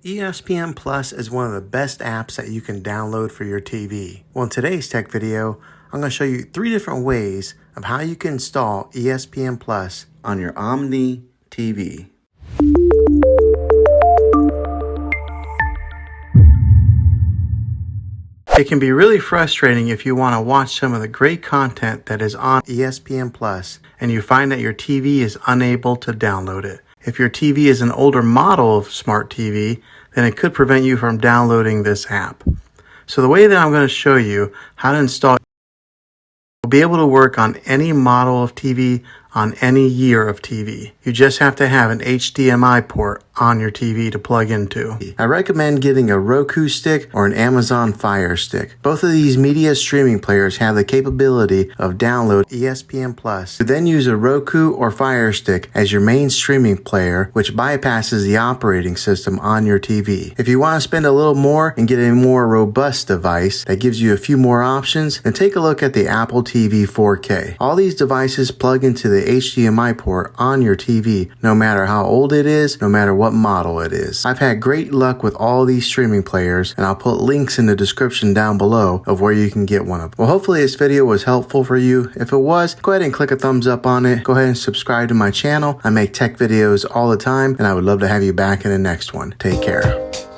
ESPN Plus is one of the best apps that you can download for your TV. Well, in today's tech video, I'm going to show you 3 different ways of how you can install ESPN Plus on your Omni TV. It can be really frustrating if you want to watch some of the great content that is on ESPN Plus and you find that your TV is unable to download it. If your TV is an older model of smart TV, then it could prevent you from downloading this app. So the way that I'm going to show you how to install will be able to work on any model of TV, on any year of TV. You just have to have an HDMI port on your TV to plug into. I recommend getting a Roku stick or an Amazon Fire Stick. Both of these media streaming players have the capability of download ESPN Plus. You then use a Roku or Fire Stick as your main streaming player, which bypasses the operating system on your TV. If you want to spend a little more and get a more robust device that gives you a few more options, then take a look at the Apple TV 4K. All these devices plug into the HDMI port on your TV, no matter how old it is, no matter what model it is. I've had great luck with all these streaming players, and I'll put links in the description down below of where you can get one of them. Well, hopefully this video was helpful for you. If it was, go ahead and click a thumbs up on it. Go ahead and subscribe to my channel. I make tech videos all the time, and I would love to have you back in the next one. Take care.